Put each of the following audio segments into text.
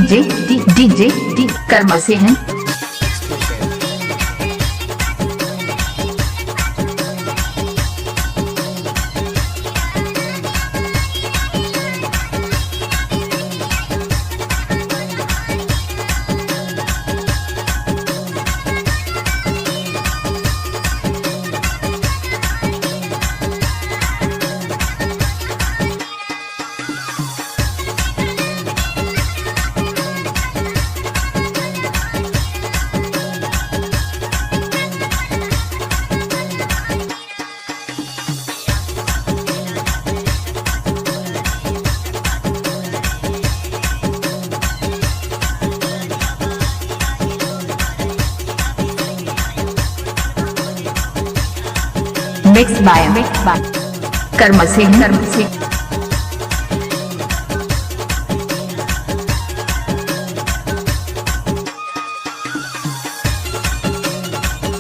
DJ DJ D कर्म से हैं। मिक्स बाय कर्म से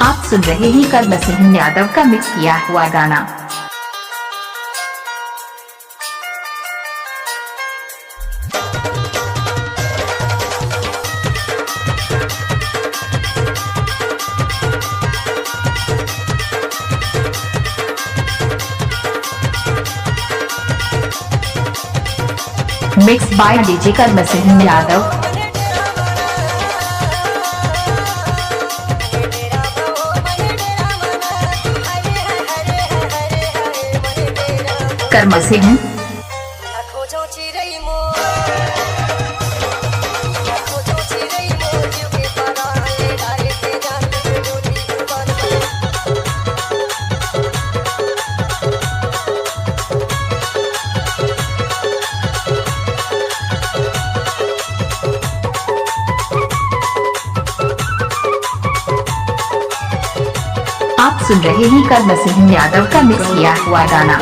आप सुन रहे हैं कर्म सिंह यादव का मिक्स किया हुआ गाना। मिक्स बाय डीजे कर्म सिंह यादव। कर्म सिंह आप सुन रहे हैं कर्म सिंह यादव का मिक्स किया हुआ गाना।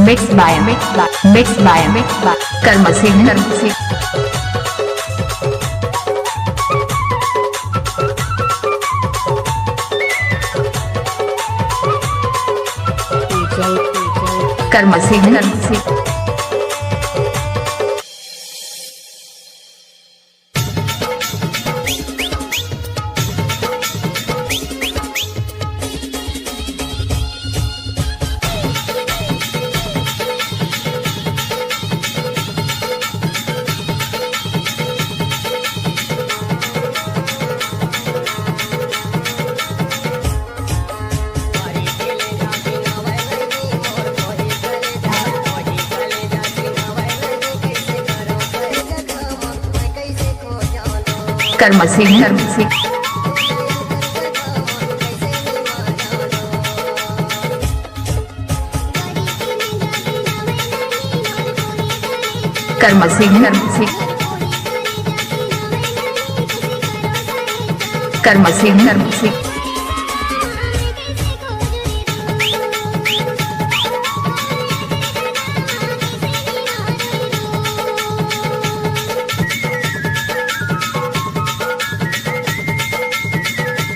मिक्स बाय कर्म सिंह कर्म सिंह कर्म सिंह कर्म सिंह कर्म सिंह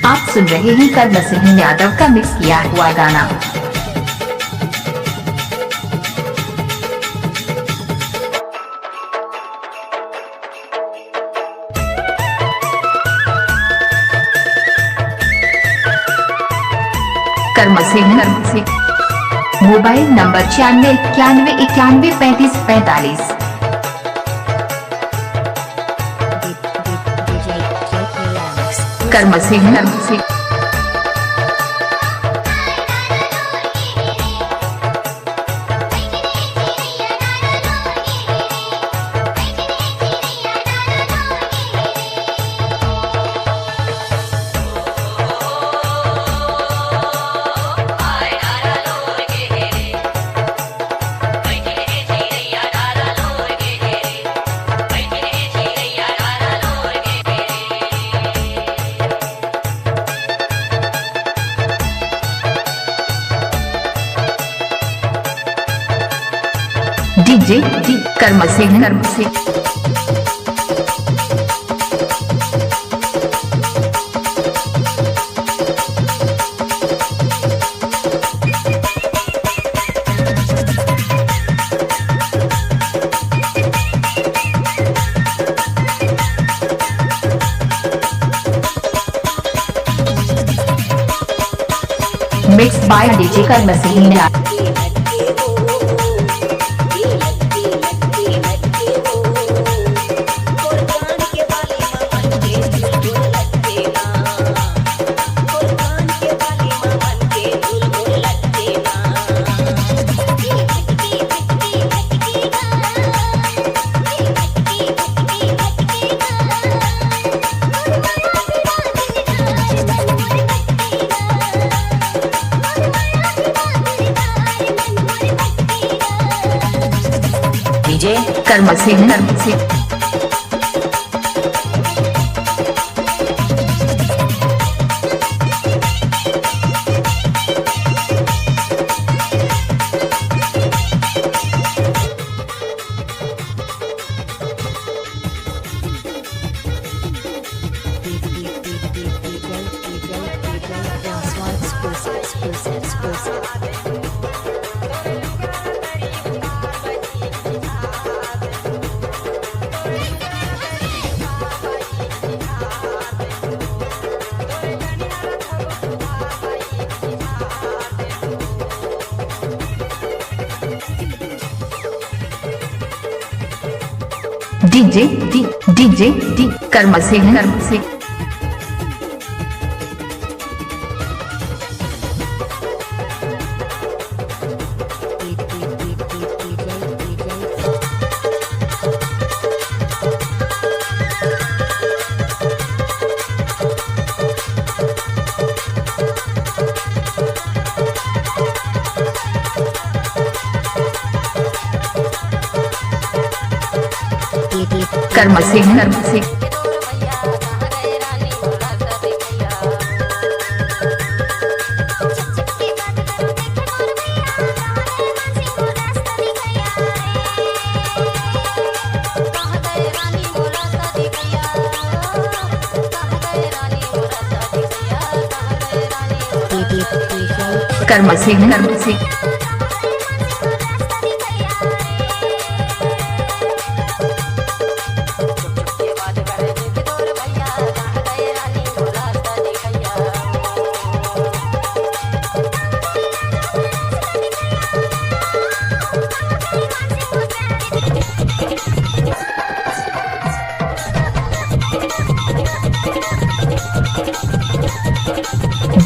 आप सुन रहे हैं कर्म सिंह यादव का मिक्स किया हुआ गाना। कर्म सिंह मोबाइल नंबर 9691913545। कर्म सिंह डीजे कर्म सिंह मिक्स बाय डीजे कर्म सिंह डीजे कर्म सिंह डीजे कर्म सिंह कर्म सिंह कर्म सिंह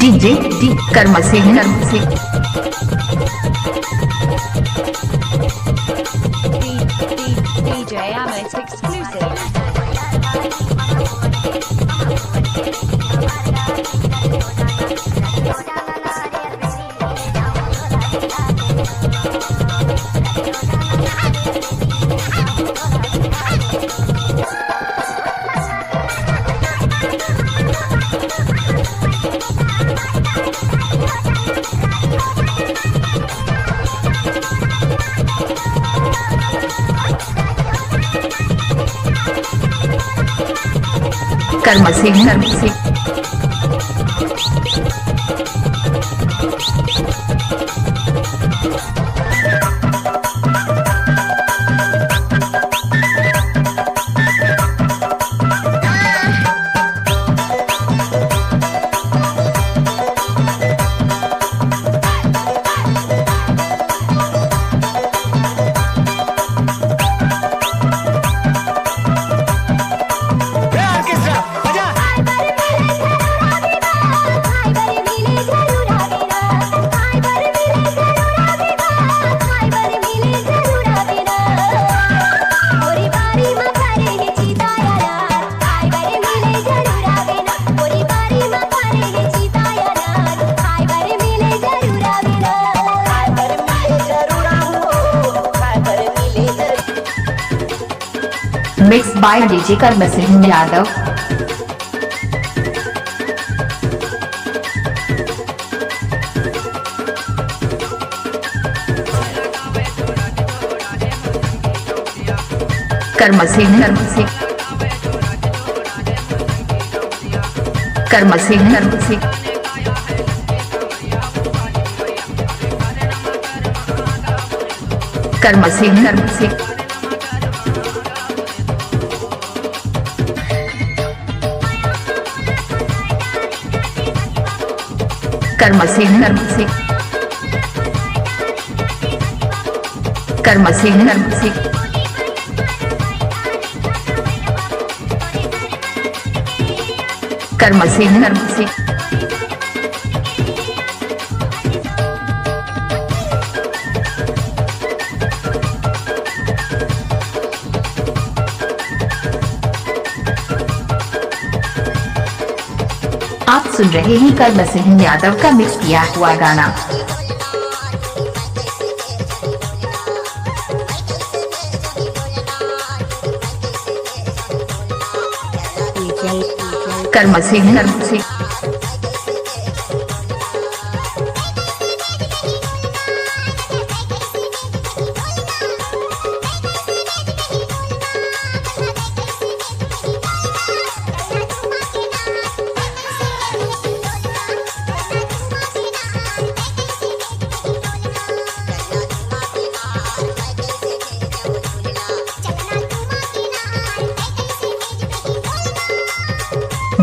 डीजे कर्म सिंह DJ Amit exclusive. कर्म सिंह मिक्स बाय डीजे कर्म सिंह यादव। कर्म सिंह कर्म सिंह कर्म सिंह कर्म सिंह कर्म सिंह कर्म सिंह आप सुन रहे हैं कर्म सिंह यादव का मिक्स किया हुआ गाना। कर्म सिंह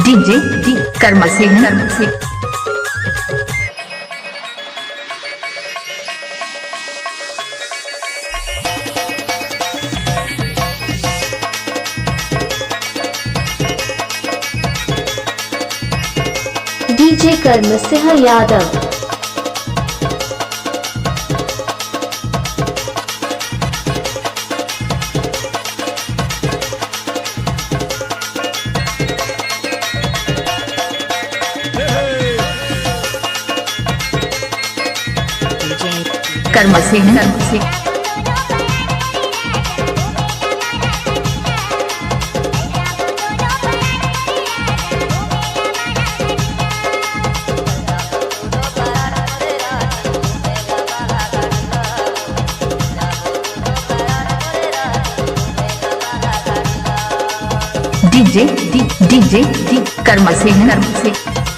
डीजे कर्म सिंह डीजे कर्म सिंह यादव। कर्म सिंह डीजे कर्म सिंह